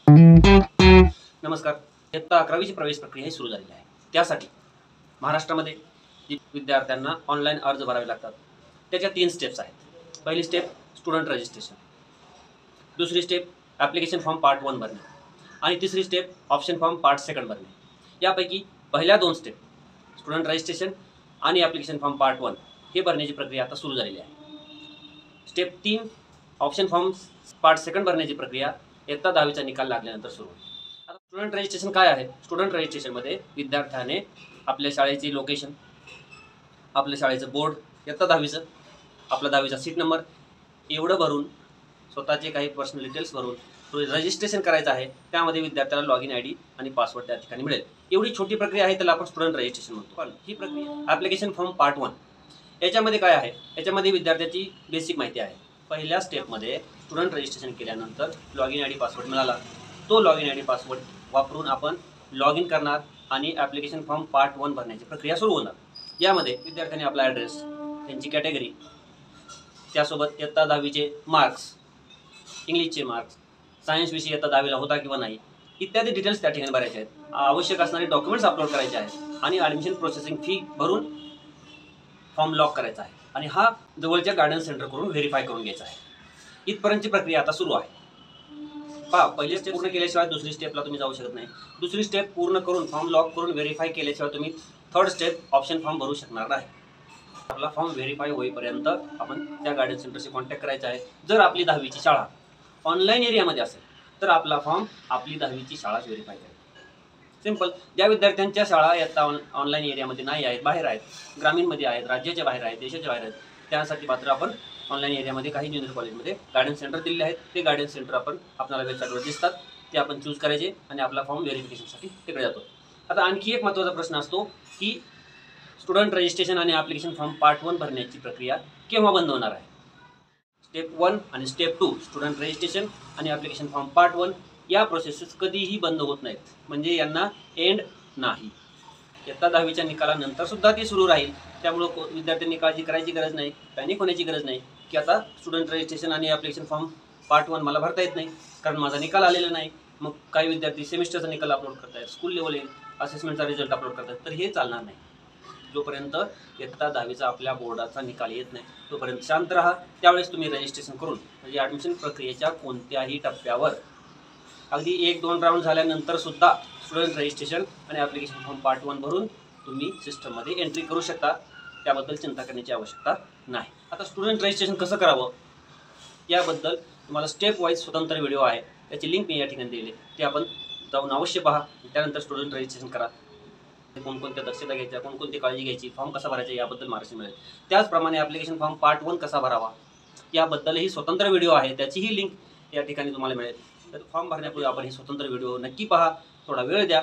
नमस्कार. इयत्ता 11वीची प्रवेश प्रक्रिया ही सुरू झालेली आहे. त्यासाठी महाराष्ट्रामध्ये विद्यार्थ्यांना ऑनलाईन अर्ज भरावे लागतात. त्याच्या 3 स्टेप्स आहेत. पहिली स्टेप स्टुडंट रजिस्ट्रेशन, दुसरी स्टेप ॲप्लिकेशन फॉर्म पार्ट 1 भरणे आणि तिसरी स्टेप ऑप्शन फॉर्म पार्ट 2 भरणे. यापैकी पहिल्या 2 स्टेप स्टुडंट रजिस्ट्रेशन आणि ॲप्लिकेशन फॉर्म पार्ट 1 हे भरण्याची प्रक्रिया आता सुरू झालेली आहे. स्टेप 3 ऑप्शन फॉर्म पार्ट 2 भरण्याची प्रक्रिया इयत्ता 10वीचा निकाल लागल्यानंतर सुरू होईल. आता स्टुडंट रजिस्ट्रेशन काय आहे? स्टुडंट रजिस्ट्रेशनमध्ये विद्यार्थ्याने आपल्या शाळेची लोकेशन, आपल्या शाळेचं बोर्ड, इयत्ता 10वीचं, आपला 10वीचा सीट नंबर एवढं भरून स्वतःचे काही पर्सनल डिटेल्स भरून रजिस्ट्रेशन करायचं आहे. त्यामध्ये विद्यार्थ्याला लॉगिन ID आणि पासवर्ड त्या ठिकाणी मिळेल. एवढी छोटी प्रक्रिया आहे, त्याला आपण स्टुडंट रजिस्ट्रेशन म्हणतो. पण ही प्रक्रिया ॲप्लिकेशन फॉर्म पार्ट 1 याच्यामध्ये काय आहे? याच्यामध्ये विद्यार्थ्याची बेसिक माहिती आहे. पहिल्या स्टेपमध्ये स्टुडंट रजिस्ट्रेशन केल्यानंतर लॉगिन ID पासवर्ड मिळाला. तो लॉगिन ID पासवर्ड वापरून आपण लॉग इन करणार आणि ॲप्लिकेशन फॉर्म पार्ट 1 भरण्याची प्रक्रिया सुरू होणार. यामध्ये विद्यार्थ्यांनी आपला ॲड्रेस, त्यांची कॅटेगरी, त्यासोबत इयत्ता 10वीचे मार्क्स, इंग्लिशचे मार्क्स, सायन्स विषय इयत्ता 10वीला होता किंवा नाही इत्यादी डिटेल्स त्या ठिकाणी भरायचे आहेत. आवश्यक असणारे डॉक्युमेंट्स अपलोड करायचे आहेत आणि ॲडमिशन प्रोसेसिंग फी भरून फॉर्म लॉक करायचा आहे आणि हा जवळच्या गायडन्स सेंटर करून व्हेरीफाय करून घ्यायचा आहे. इथपर्यंतची प्रक्रिया आता सुरू आहे. पहिली स्टेप पूर्ण केल्याशिवाय दुसरी स्टेपला तुम्ही जाऊ शकत नाही. दुसरी स्टेप पूर्ण करून फॉर्म लॉक करून व्हेरीफाय केल्याशिवाय तुम्ही थर्ड स्टेप ऑप्शन फॉर्म भरू शकणार नाही. आपला फॉर्म व्हेरीफाय होईपर्यंत आपण त्या गायडन्स सेंटरशी कॉन्टॅक्ट करायचा आहे. जर आपली 10वीची शाळा ऑनलाईन एरियामध्ये असेल तर आपला फॉर्म आपली 10वीची शाळाच व्हेरीफाय करेल. सिंपल. ज्या विद्यार्थ्यांच्या शाळा इयत्ता ऑनलाईन एरियामध्ये नाही आहेत, बाहेर आहेत, ग्रामीणमध्ये आहेत, राज्याच्या बाहेर आहेत, देशाच्या बाहेर आहेत, त्यासाठी मात्र आपण ऑनलाईन एरियामध्ये काही ज्युनियर कॉलेजमध्ये गायडन्स सेंटर दिलेले आहेत. ते गायडन्स सेंटर आपण आपल्याला वेबसाईटवर दिसतात, ते आपण चूज करायचे आणि आपला फॉर्म व्हेरिफिकेशनसाठी तिकडे जातो. आता आणखी एक महत्त्वाचा प्रश्न असतो की स्टुडंट रजिस्ट्रेशन आणि ॲप्लिकेशन फॉर्म पार्ट 1 भरण्याची प्रक्रिया केव्हा बंद होणार आहे? स्टेप 1 आणि स्टेप 2 स्टुडंट रजिस्ट्रेशन आणि ॲप्लिकेशन फॉर्म पार्ट 1 या प्रोसेसेस कधीही बंद होत नाहीत, म्हणजे यांना एंड नाही. इयत्ता 10वीच्या निकालानंतर सुद्धा ती सुरू राहील. त्यामुळं विद्यार्थ्यांनी काळजी करायची गरज नाही, पॅनिक होण्याची गरज नाही की आता स्टुडंट रजिस्ट्रेशन आणि ॲप्लिकेशन फॉर्म पार्ट 1 मला भरता येत नाही कारण माझा निकाल आलेला नाही. मग काही विद्यार्थी सेमिस्टरचा निकाल अपलोड करत आहेत, स्कूल लेवल असेसमेंटचा रिझल्ट अपलोड करत आहेत. तर हे चालणार नाही. जोपर्यंत इयत्ता 10वीचा आपल्या बोर्डाचा निकाल येत नाही तोपर्यंत शांत राहा. त्यावेळेस तुम्ही रजिस्ट्रेशन करून म्हणजे ॲडमिशन प्रक्रियेच्या कोणत्याही टप्प्यावर अगदी 1-2 राऊंड झाल्यानंतर सुद्धा स्टुडंट रजिस्ट्रेशन आणि ॲप्लिकेशन फॉर्म पार्ट 1 भरून तुम्ही सिस्टममध्ये एंट्री करू शकता. त्याबद्दल चिंता करण्याची आवश्यकता नाही. आता स्टुडंट रजिस्ट्रेशन कसं करावं याबद्दल तुम्हाला स्टेप वाईज स्वतंत्र व्हिडिओ आहे, त्याची लिंक मी या ठिकाणी दिली. ते आपण जाऊन अवश्य पहा. त्यानंतर स्टुडंट रजिस्ट्रेशन करा. कोणकोणत्या दक्षता घ्यायच्या, कोणकोणती काळजी घ्यायची, फॉर्म कसा भरायचा याबद्दल मार्गदर्शन मिळेल. त्याचप्रमाणे ॲप्लिकेशन फॉर्म पार्ट 1 कसा भरावा याबद्दलही स्वतंत्र व्हिडिओ आहे, त्याचीही लिंक या ठिकाणी तुम्हाला मिळेल. तर फॉर्म भरण्यापूर्वी आपण हे स्वतंत्र व्हिडिओ नक्की पहा, थोडा वेळ द्या,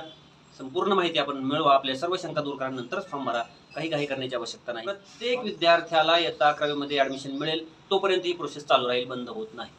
संपूर्ण माहिती आपण मिळवा, आपल्या सर्व शंका दूर करा, फॉर्म भरा. काही करण्याची आवश्यकता नाही. प्रत्येक विद्यार्थ्याला इयत्ता 11वीमध्ये ॲडमिशन मिळेल तोपर्यंत ही प्रोसेस चालू राहील, बंद होत नाही.